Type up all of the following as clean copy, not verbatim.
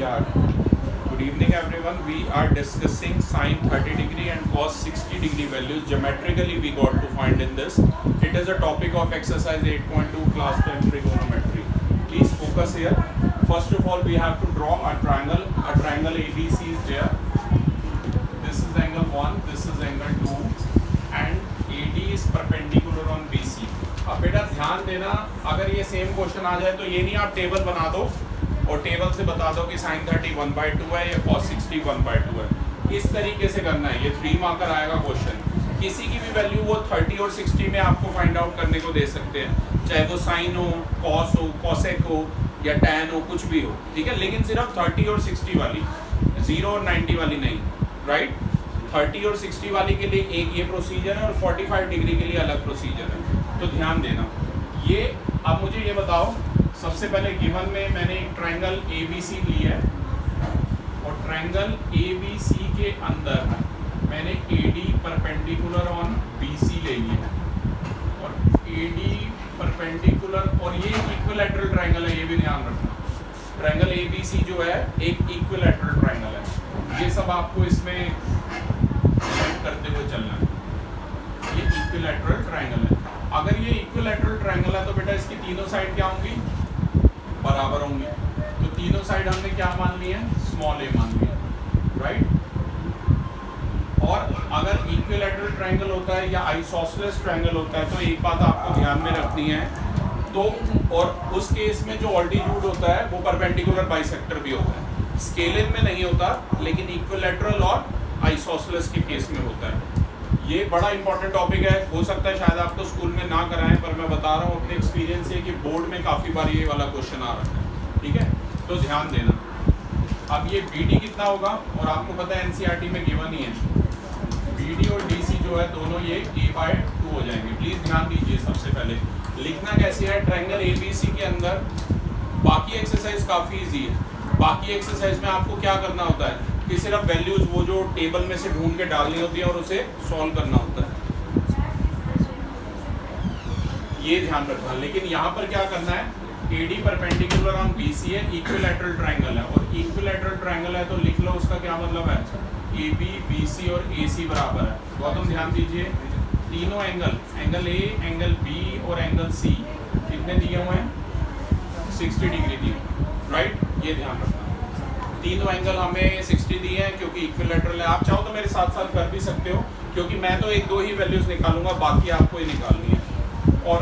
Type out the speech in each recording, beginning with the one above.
Yeah. Good evening, everyone. We are discussing sine 30 degree and cos 60 degree values. Geometrically, we got to find in this. It is a topic of exercise 8.2 class 10 trigonometry. Please focus here. First of all, we have to draw a triangle. A triangle ABC is there. This is angle 1, this is angle 2, and AD is perpendicular on BC. अब बेटा ध्यान देना, अगर ये same question आ जाए तो ये नहीं आप टेबल बना दो और टेबल से बता दो कि sin 30 1/2 है या cos 60 1/2 है। इस तरीके से करना है, ये 3 मार्कर आएगा क्वेश्चन। किसी की भी वैल्यू वो 30 और 60 में आपको फाइंड आउट करने को दे सकते हैं, चाहे वो साइन हो, कॉस हो, कॉसेक हो या टैन हो, कुछ भी हो, ठीक है। लेकिन सिर्फ 30 और 60 वाली, 0 और 90 वाली नहीं, राइट। 30 और 60 वाली के लिए एक ये प्रोसीजर है और 45 डिग्री के लिए अलग प्रोसीजर है, तो ध्यान देना। ये अब मुझे ये बताओ, सबसे पहले गिवन में मैंने एक ट्रायंगल ABC ली है और ट्रायंगल ABC के अंदर मैंने AD परपेंडिकुलर ऑन BC ले लिया है और AD परपेंडिकुलर, और ये इक्विलैटरल ट्रायंगल है, ये भी ध्यान रखना। ट्रायंगल ABC जो है एक इक्विलैटरल ट्रायंगल है, ये सब आपको इसमें करते हुए चलना है। ये इक्विलैटरल ट्रायंगल है। अगर ये इक्विलैटरल ट्रायंगल है तो बेटा इसकी तीनों साइड क्या होंगी, बराबर होंगी। तो तीनों साइड हमने क्या मान ली है, स्मॉल a मान लिया, राइट। और अगर इक्विलैटरल ट्रायंगल होता है या आइसोसेलेस ट्रायंगल होता है तो एक बात आपको ध्यान में रखनी है, तो और उस केस में जो ऑल्टीट्यूड होता है वो परपेंडिकुलर बाइसेक्टर भी होता है। स्केलिन में नहीं होता, लेकिन इक्विलैटरल और आइसोसेलेस के केस में होता है। ये बड़ा इंपॉर्टेंट टॉपिक है, हो सकता है शायद आपको स्कूल में ना कराएं, पर मैं बता रहा हूँ अपने एक्सपीरियंस से कि बोर्ड में काफ़ी बार ये वाला क्वेश्चन आ रहा है, ठीक है। तो ध्यान देना। अब ये BD कितना होगा, और आपको पता है NCERT में गिवन ही है, BD और DC जो है दोनों ये a/2 हो जाएंगे। प्लीज़ ध्यान दीजिए। सबसे पहले लिखना कैसे है, ट्रायंगल ABC के अंदर बाकी एक्सरसाइज काफ़ी ईजी है। बाकी एक्सरसाइज में आपको क्या करना होता है कि सिर्फ वैल्यूज वो जो टेबल में से ढूंढ के डालनी होती है और उसे सॉल्व करना होता है, ये ध्यान रखना। लेकिन यहाँ पर क्या करना है, AD परपेंडिकुलर ऑन BC है, इक्विलैटरल ट्रायंगल है, और इक्विलैटरल ट्रायंगल है तो लिख लो उसका क्या मतलब है, AB BC और AC बराबर है। गौतम ध्यान दीजिए, तीनों angle, angle A, angle B और एंगल C कितने दिए हुए हैं, 60 डिग्री दिए, राइट। ये ध्यान रखना। तीनों एंगल हमें 60 दिए हैं क्योंकि इक्विलैटरल है। आप चाहो तो मेरे साथ साथ कर भी सकते हो, क्योंकि मैं तो 1-2 ही वैल्यूज निकालूंगा, बाकी आपको ही निकालनी है। और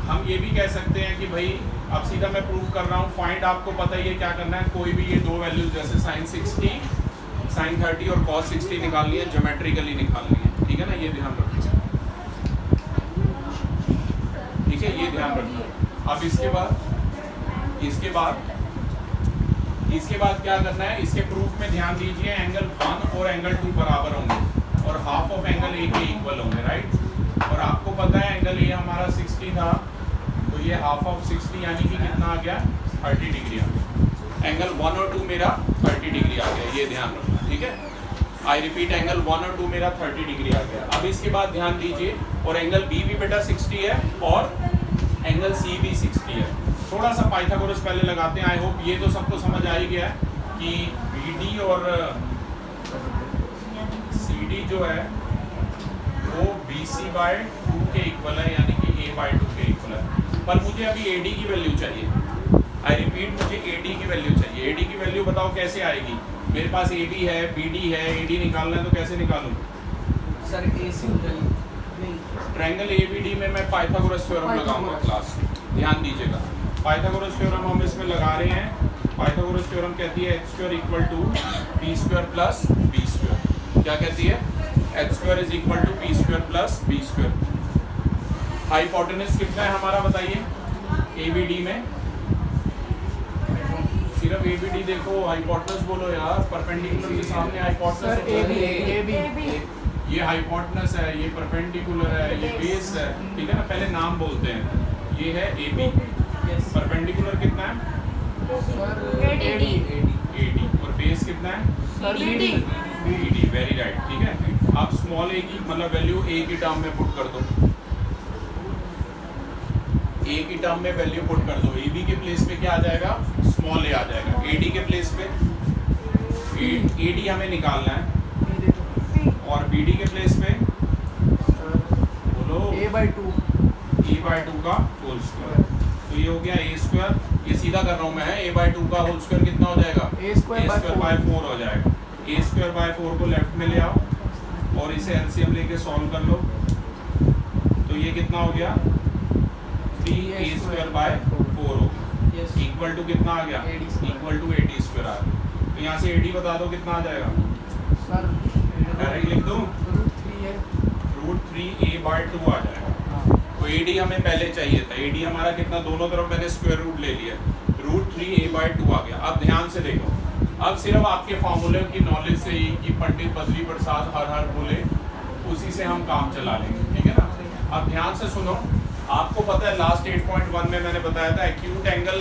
हम ये भी कह सकते हैं कि भाई अब सीधा मैं प्रूव कर रहा हूँ, फाइंड आपको पता ही है क्या करना है। कोई भी ये दो वैल्यूज जैसे sin 60, sin 30 और cos 60 निकालनी है, ज्योमेट्रिकली निकालनी है, ठीक है ना। ये ध्यान रखना, ठीक है, ये ध्यान रखना। अब इसके बाद क्या करना है, इसके प्रूफ में ध्यान दीजिए, एंगल 1 और एंगल 2 बराबर होंगे और हाफ ऑफ एंगल A के इक्वल होंगे, राइट। और आपको पता है एंगल A हमारा 60 था, तो ये हाफ ऑफ 60 यानी कि कितना आ गया, 30 डिग्री आ गया। एंगल 1 और 2 मेरा 30 डिग्री आ गया, ये ध्यान रखना, ठीक है। आई रिपीट, एंगल 1 और 2 मेरा 30 डिग्री आ गया। अब इसके बाद ध्यान दीजिए, और एंगल B भी बेटा 60 है और एंगल C भी 60 है। थोड़ा सा पाइथागोरस पहले लगाते हैं। आई होप ये तो सबको समझ आ ही गया है कि BD और CD जो है वो BC/2 के इक्वल है, यानी कि a/2 के इक्वल है। पर मुझे अभी AD की वैल्यू चाहिए। आई रिपीट, मुझे AD की वैल्यू चाहिए। AD की वैल्यू बताओ कैसे आएगी। मेरे पास AB है, BD है, AD निकालना है तो कैसे निकालूं सर, AC ट्रायंगल ABD में मैं पाइथागोरस थ्योरम लगाऊंगा क्लास, ध्यान दीजिएगा। पाइथागोरस थ्योरम हम इसमें लगा रहे हैं। पाइथागोरस थ्योरम कहती है h² = p² प्लस b²। क्या कहती है, h² = p² plus b²। Hypotenuse कितना है हमारा बताइए ABD में, सिर्फ ABD देखो, हाइपोटेनस बोलो यार, परपेंडिकुलर के सामने हाइपोटेनस AB ये हाइपोटेनस है, ये परपेंडिकुलर है, ये बेस है, ठीक है ना। पहले नाम बोलते हैं, ये है AB, परपेंडिकुलर कितना है, AD, और बेस कितना है, BD, वेरी राइट, ठीक है। आप स्मॉल a की मतलब वैल्यू a की टर्म में पुट कर दो, a की टर्म में वैल्यू पुट कर दो, AB के प्लेस पे क्या आ जाएगा, स्मॉल a आ जाएगा। AD हमें निकालना है B देखो और BD के प्लेस पे सर बोलो A/2 A/2 का होल स्क्वायर। तो ये हो गया A स्क्वायर, ये सीधा कर रहा हूँ मैं, A/2 का होल स्क्वायर कितना हो जाएगा? A स्क्वायर बाय 4 हो जाएगा। A स्क्वायर बाय 4 को लेफ्ट में ले आओ और इसे एलसीएम लेके सॉल्व कर लो। तो ये कितना हो गया? 3A स्क्वायर बाय 4 हो गया। यस इक्वल टू कितना आ गया? AD square. Equal to AD square आ गया। तो यहाँ से AD बता दो कितना आ जाएगा? सर डायरेक्ट लिख दो, √3 है √3A/2 आ जाएगा। हाँ तो AD हमें पहले चाहिए था, AD हमारा कितना, दोनों तरफ मैंने स्क्वायर रूट ले लिया, √3A/2 आ गया। अब ध्यान से देखो, अब सिर्फ आपके फॉर्मूले की नॉलेज से ही कि पंडित बद्री प्रसाद हर हर बोले, उसी से हम काम चला लेंगे, ठीक है ना। अब ध्यान से सुनो, आपको पता है लास्ट 8.1 में मैंने बताया था एक्यूट एंगल,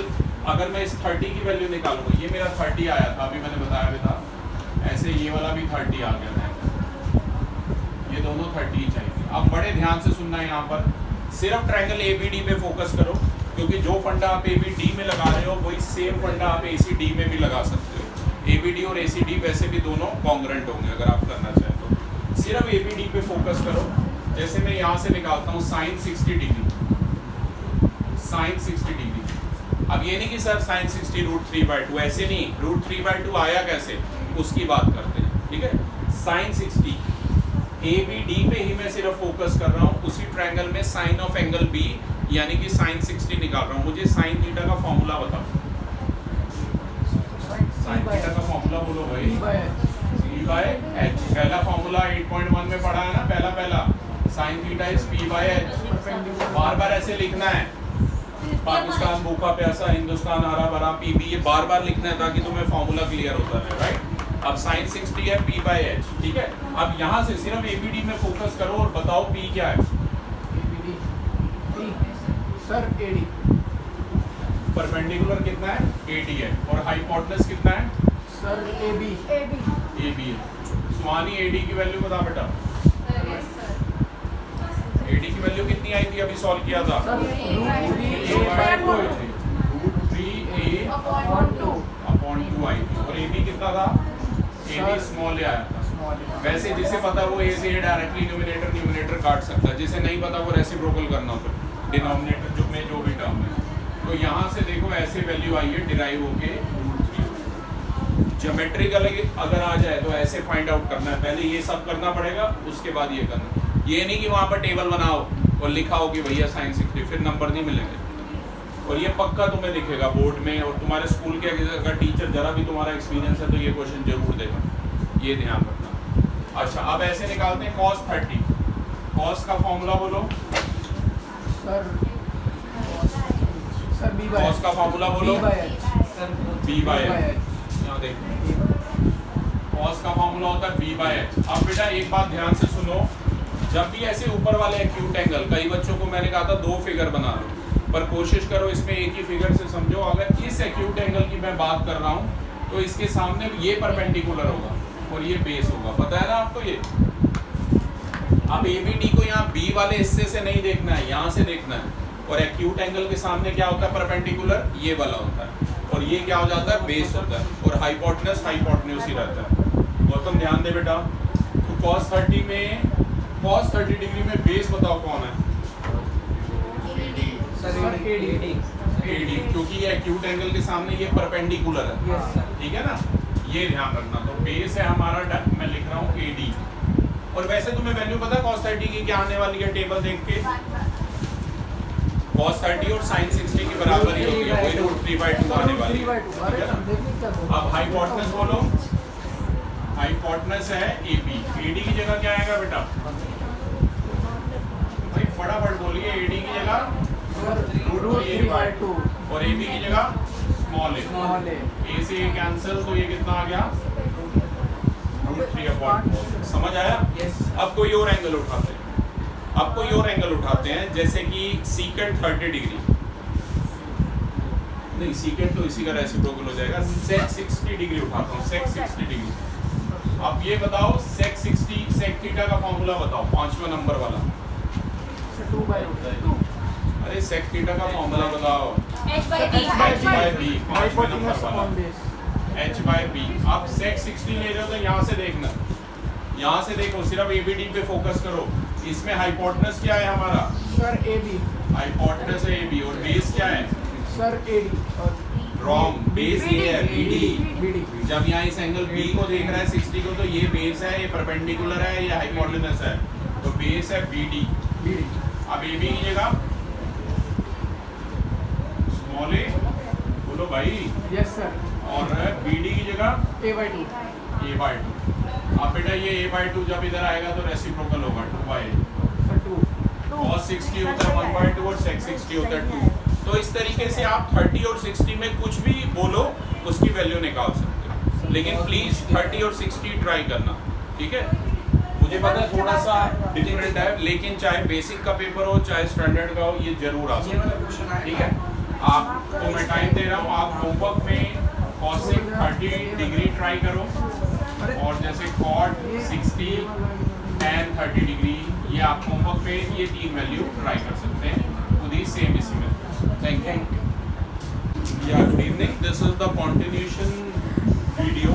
अगर मैं इस 30 की वैल्यू निकालूंगा, ये मेरा 30 आया था, अभी मैंने बताया भी था, ऐसे ये वाला भी 30 आ गया था, ये दोनों 30 चाहिए। अब बड़े ध्यान से सुनना है, यहाँ पर सिर्फ ट्रायंगल ABD पे फोकस करो, क्योंकि जो फंडा आप ABD में लगा रहे हो वही सेम फंडा आप ACD में भी लगा सकते हो। ABD और ACD वैसे भी दोनों कॉन्ग्रुएंट होंगे अगर आप करना चाहें तो। सिर्फ ABD पे फोकस करो। जैसे मैं यहाँ से निकालता हूँ sin 60 डिग्री, sin 60 डिग्री। अब ये नहीं कि सर sin 60 √3/2, ऐसे नहीं, √3/2 आया कैसे, उसकी बात करते हैं, ठीक है। sin 60 ABD पे ही मैं सिर्फ फोकस कर रहा हूँ, उसी ट्रायंगल में साइन ऑफ एंगल B यानी कि sin 60 निकाल रहा हूँ। मुझे sin थीटा का फॉर्मूला बताओ, sin थीटा का फॉर्मूला बोलो भाई। P/H, पहला फॉर्मूला 8.1 में पढ़ा है ना, पहला sin थीटा इज P/H। बार बार ऐसे लिखना है, पाकिस्तान भूखा प्यासा, हिंदुस्तान हरा भरा, PB, ये बार बार लिखना है ताकि तुम्हें फॉर्मूला क्लियर होता रहे, राइट। अब sin 60 है P/H, ठीक है। अब यहाँ से सिर्फ ABD में फोकस करो और बताओ P क्या है। सर AD परपेंडिकुलर कितना है? AD है। और हाइपोटेनस कितना है? सर AB AB है। सुहानी AD की वैल्यू बता बेटा। AD की वैल्यू कितनी आई थी, अभी सॉल्व किया था? सर √3A/2 √3A/2 आई थी। और AB कितना था? AB स्मॉल ए आया था। वैसे जिसे पता वो A से डायरेक्टली न्यूमरेटर काट सकता है, जिसे नहीं पता वो रेसिप्रोकल करना होता है डिनोमिनेटर जो में जो भी टर्म है। तो यहाँ से देखो ऐसे वैल्यू आई है डिराइव होके √3। ज्योमेट्रिकली अगर आ जाए तो ऐसे फाइंड आउट करना है, पहले ये सब करना पड़ेगा, उसके बाद ये करना। ये नहीं कि वहाँ पर टेबल बनाओ और लिखाओ कि भैया sin 60, फिर नंबर नहीं मिलेंगे। और ये पक्का तुम्हें दिखेगा बोर्ड में, और तुम्हारे स्कूल के अगर टीचर जरा भी तुम्हारा एक्सपीरियंस है तो ये क्वेश्चन जरूर देगा, ये ध्यान रखना। अच्छा, अब ऐसे निकालते हैं cos 30। cos का फॉर्मूला बोलो। सर B/H cos का फॉर्मूला बोलो। B/H। यहाँ देखो cos का फॉर्मूला होता है B/H। अब बेटा एक बात ध्यान से सुनो, जब भी ऐसे ऊपर वाले एक्यूट एंगल, कई बच्चों को मैंने कहा था 2 फिगर बना लो, पर कोशिश करो इसमें एक ही फिगर से समझो। अगर इस एक्यूट एंगल की मैं बात कर रहा हूँ तो इसके सामने ये परपेंडिकुलर होगा और ये बेस होगा, पता है ना आपको ये। अब ABD को यहाँ B वाले हिस्से से नहीं देखना है, यहाँ से देखना है। और एक्यूट एंगल के सामने क्या होता है परपेंडिकुलर, ये वाला होता है, और ये क्या हो जाता है बेस होता है, और हाइपोटेनस ही रहता है। गौतम ध्यान दे बेटा, तो cos 30 डिग्री में बेस बताओ कौन है? सर AD AD, क्योंकि ये एक्यूट एंगल के सामने ये परपेंडिकुलर है, यस सर ठीक है ना, ये ध्यान रखना। तो बेस है हमारा, मैं लिख रहा हूँ AD। और वैसे तुम्हें वैल्यू पता है cos 30 की क्या आने वाली है, टेबल देख के cos 30 और sin 60 के बराबर ही होगी, वही √3/2 आने वाली है, ठीक है ना। अब हाइपोटेनस बोलो। हाइपोटेनस है AB। AD की जगह क्या आएगा बेटा? भाई फटाफट बोलिए, AD की जगह √3/2 और AB की जगह स्मॉल a। A से ये कैंसिल, तो ये कितना आ गया? √3/2। समझ आया? अब कोई और एंगल उठाते हैं, जैसे कि सीकेंट 30 डिग्री, नहीं सीकेंट तो इसी का रेसिप्रोकल हो जाएगा। sec 60 डिग्री उठाता हूँ, sec 60 डिग्री। अब ये बताओ sec थीटा का फॉर्मूला बताओ, 5वां नंबर वाला। 2/2 अरे sec थीटा का फॉर्मूला बताओ। H/D, H/B, 5वां नंबर वाला। h by b। आप sec 60 ले रहे हो तो यहाँ से देखना, यहाँ से देखो, सिर्फ ABD पे फोकस करो। इसमें हाइपोटेनस क्या है हमारा? Sir AB। हाइपोटेनस है AB और बेस क्या है? सर AD और रॉन्ग, बेस ये है BD। BD। जब यहाँ इस एंगल B को देख रहा है 60 को, तो ये बेस है, ये परपेंडिकुलर है, ये हाइपोटेनस है, तो बेस है BD। अब AB की जगह स्मॉल a बोलो भाई, यस सर। और BD की जगह A/2। a/2। अब बेटा ये a/2 जब इधर आएगा तो रेसिप्रोकल होगा 2/8। सर 2। cos 60 होता है 1/2 और sec 60 होता है 2। तो इस तरीके से आप 30 और 60 में कुछ भी बोलो उसकी वैल्यू निकाल सकते हो, लेकिन प्लीज 30 और 60 ट्राई करना, ठीक है? मुझे पता है थोड़ा सा डिफरेंट है, लेकिन चाहे बेसिक का पेपर हो चाहे स्टैंडर्ड का हो, ये जरूर आ सकता है, ठीक है? आपको मैं टाइम दे रहा हूँ, आप होमवर्क में cosec 30 डिग्री ट्राई करो, और जैसे cot 60 tan 30 डिग्री, ये आप होमवर्क पे ये 3 वैल्यू ट्राई कर सकते हैं खुद ही सेम इसी में। Thank you. Yeah, good evening. This is the continuation video,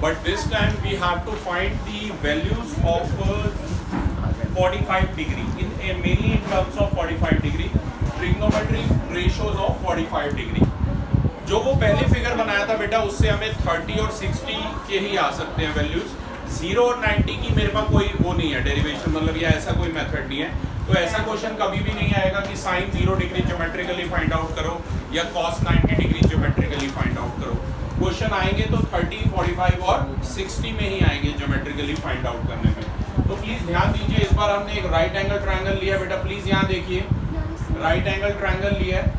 but this time we have to find the values of 45 degree mainly in terms of 45 degree trigonometric ratios of 45 degree। जो वो पहले figure बनाया था बेटा, उससे हमें 30 और 60 के ही आ सकते हैं वैल्यूज। 0 और 90 की मेरे पास कोई वो नहीं है डेरिवेशन, मतलब या ऐसा कोई मेथड नहीं है। तो ऐसा क्वेश्चन कभी भी नहीं आएगा कि sin 0 degree geometrically find out करो या cos 90 degree geometrically find out करो। क्वेश्चन आएंगे तो 30, 45 और 60 में ही आएंगे ज्योमेट्रिकली फाइंड आउट करने में। तो प्लीज ध्यान दीजिए, इस बार हमने एक राइट एंगल ट्रायंगल लिया बेटा, प्लीज यहाँ देखिए, राइट एंगल ट्रायंगल लिया है।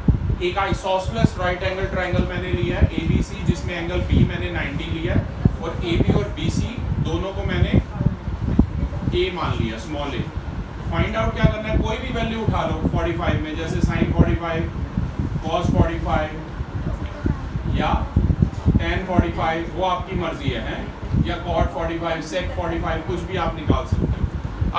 एक आइसोसेलेस राइट एंगल ट्रायंगल मैंने लिया है ABC, जिसमें एंगल B मैंने 90 लिया है, और AB और BC दोनों को मैंने A मान लिया, स्मॉल a। फाइंड आउट क्या करना है, कोई भी वैल्यू उठा लो 45 में, जैसे sin 45, cos 45 या tan 45, वो आपकी मर्जी है, या cot 45, sec 45, कुछ भी आप निकाल सकते हो।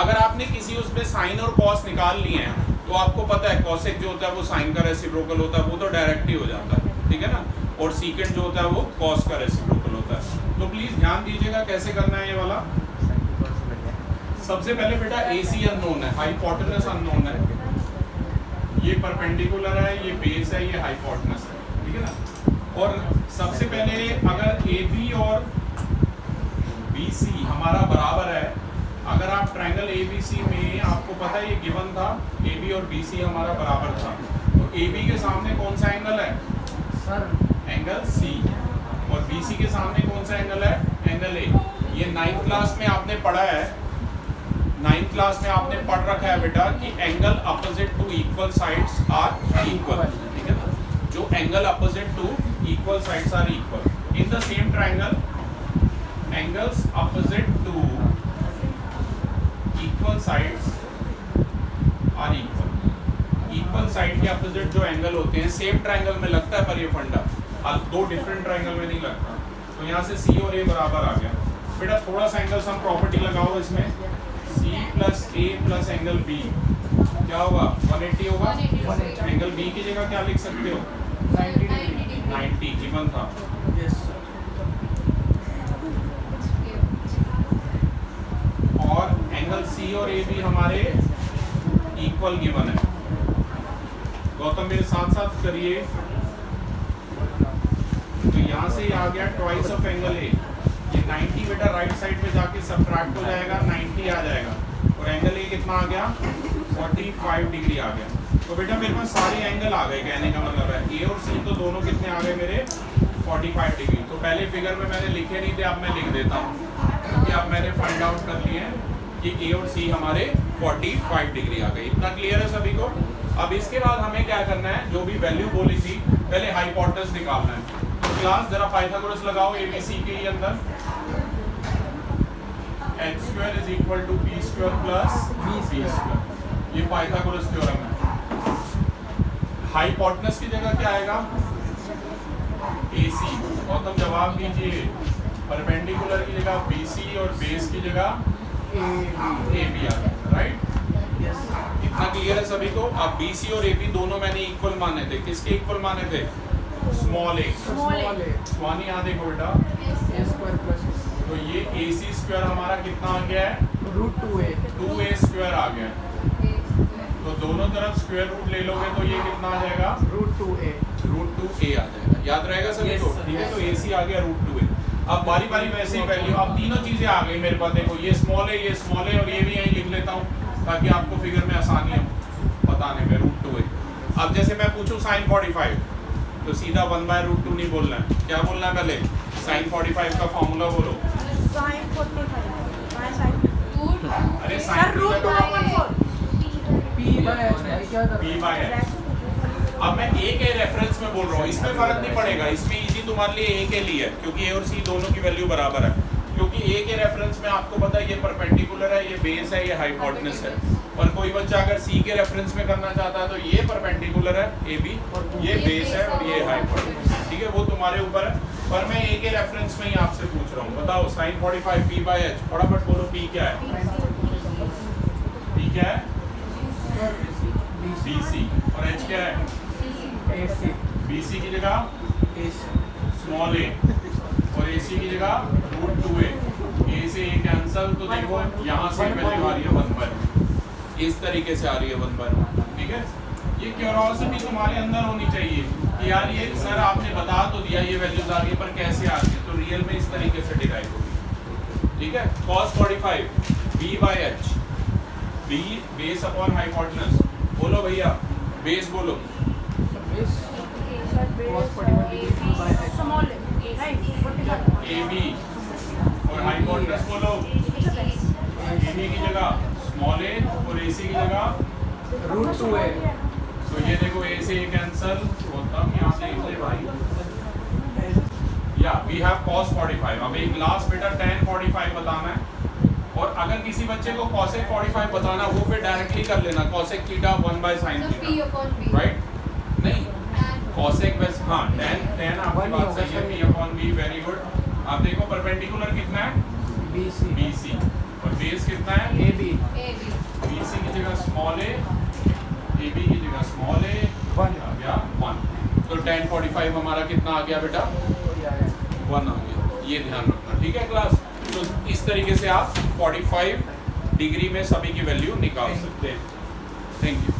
अगर आपने किसी उसमें sin और cos निकाल लिए हैं तो आपको पता है cosec जो होता है वो sin का रेसिप्रोकल होता है, वो तो डायरेक्ट ही हो जाता है, ठीक है ना? और secant जो होता है वो cos का रेसिप्रोकल होता है। तो प्लीज ध्यान दीजिएगा कैसे करना है ये वाला। सबसे पहले बेटा AC अननोन है, हाइपोटेनस अननोन है, ये परपेंडिकुलर है, ये बेस है, ये हाइपोटेनस है, ठीक है ना? और सबसे पहले अगर AB और BC हमारा बराबर है, अगर आप ट्रायंगल ABC में, आपको पता है ये गिवन था, AB और BC हमारा बराबर था, तो AB के सामने कौन सा एंगल है सर? एंगल C, और BC के सामने कौन सा एंगल है? Angle A। ये 9th क्लास में आपने पढ़ा है, 9th क्लास में आपने पढ़ रखा है बेटा कि angle opposite to equal sides are equal, ठीक है ना? जो angle opposite to equal sides are equal in the same triangle, angles opposite to equal sides are equal. Equal side के अपोजिट जो एंगल होते हैं सेम ट्रायंगल में लगता है, पर ये फंडा दो डिफरेंट ट्रायंगल में नहीं लगता। तो यहाँ से C और A बराबर आ गया बेटा। थोड़ा सा एंगल सम प्रॉपर्टी लगाओ इसमें, C plus A plus angle B क्या होगा? 180 होगा। एंगल B की जगह क्या लिख सकते हो? 90 डिग्री। 90 गिवन था। Yes sir. और एंगल C और AB हमारे इक्वल गिवन है। गौतम मेरे साथ साथ करिए। तो यहाँ से आ गया ट्वाइस ऑफ एंगल A। ये 90 बेटा राइट साइड पे जाके सब्ट्रैक्ट हो जाएगा, 90 आ जाएगा, और एंगल A कितना आ गया? 45 डिग्री आ गया। तो बेटा मेरे पास सारे एंगल आ गए, कहने का मतलब है A और C तो दोनों कितने आ गए मेरे? 45 डिग्री। तो पहले फिगर में मैंने लिखे नहीं थे, अब मैं लिख देता हूँ, क्योंकि अब मैंने फाइंड आउट कर लिए कि A और C हमारे 45 डिग्री आ गई। इतना क्लियर है सभी को? अब इसके बाद हमें क्या करना है, जो भी वैल्यू बोली थी पहले हाइपोटेनस निकालना है। तो क्लास जरा पाइथागोरस लगाओ ABC के ही अंदर। h square is equal to b square plus b square, ये पाइथागोरस थ्योरम है। हाइपोटेनस की जगह क्या आएगा? AC। और तुम जवाब दीजिए, परपेंडिकुलर की जगह BC और बेस की जगह AB आ गया, राइट? इतना क्लियर है सभी को? अब BC और AB दोनों मैंने इक्वल माने थे। किसके इक्वल माने थे? स्मॉल ए। स्मॉल ए स्वानी यहाँ देखो बेटा, ए स्क्वायर प्लस तो ये AC स्क्वायर हमारा कितना आ गया है, √2a 2A स्क्वायर आ गया है। तो दोनों तरफ स्क्वायर रूट ले लोगे तो ये कितना आ जाएगा, √2a √2a आ जाएगा। याद रहेगा सभी Yes, को, sir. ठीक है। तो AC आ गया √2a। अब बारी बारी वैसे ही वैल्यू, अब तीनों चीजें आ गई मेरे पास। देखो ये स्मॉल है, ये स्मॉल है, और ये भी यहीं लिख लेता हूँ ताकि आपको फिगर में आसानी हो बताने में। √2a। अब जैसे मैं पूछूं sin 45, तो सीधा 1/√2 नहीं बोलना है, क्या बोलना है पहले, sin 45 का फॉर्मूला बोलो। Sin 45 अरे सर sin √2/4 p/h भाई क्या कर p by h। अब मैं a के रेफरेंस में बोल रहा हूँ, इसमें फर्क नहीं पड़ेगा, इसमें इजी तुम्हारे लिए a के लिए है क्योंकि a और c दोनों की वैल्यू बराबर है। क्योंकि a के रेफरेंस में आपको पता है ये परपेंडिकुलर है, ये बेस है, ये हाइपोटेनस है। और कोई बच्चा अगर c के रेफरेंस में करना चाहता है तो ये परपेंडिकुलर है ab, ये बेस है और ये हाइपोटेनस है, ठीक है। वो तुम्हारे ऊपर है, पर मैं a के रेफरेंस में ही आपसे पूछ रहा हूँ। बताओ sin 45 p by h, फटाफट बोलो p क्या है, p क्या है, bc, और h क्या है, ac bc की जगह ac स्मॉल a और AC की जगह √2a। a से a कैंसल, तो देखो यहाँ से वैल्यू आ रही है 1/, इस तरीके से आ रही है 1/, ठीक है। ये क्यूरोसिटी तुम्हारे अंदर होनी चाहिए कि यार ये सर आपने बता तो दिया ये वैल्यूज आ रही है, पर कैसे आ रही है, तो रियल में इस तरीके से डिराइव होगी, ठीक है। cos 45 b by h, b base upon hypotenuse, बोलो भैया बेस बोलो, base cos 45 degree p by h small right AB, और हाइपोटेनस बोलो AB की जगह स्मॉल a और AC की जगह, √2a तो ये देखो a से a कैंसल होता है, यहाँ से एक ले भाई, या वी हैव cos 45। अब एक लास्ट बेटा tan 45 बताना है, और अगर किसी बच्चे को cosec 45 बताना वो फिर डायरेक्टली कर लेना, cosec theta 1/sin theta, right, नहीं cosec वैसे, हाँ tan आपकी बात सही है, p/b, वेरी गुड। आप देखो परपेंडिकुलर कितना है, bc BC, और बेस कितना है, ab BC की जगह स्मॉल a, AB की जगह स्मॉल a, 1 आ गया 1। तो tan 45 हमारा कितना आ गया बेटा, 1 आ गया, ये ध्यान रखना, ठीक है क्लास। तो इस तरीके से आप 45 डिग्री में सभी की वैल्यू निकाल सकते हैं। Thank you.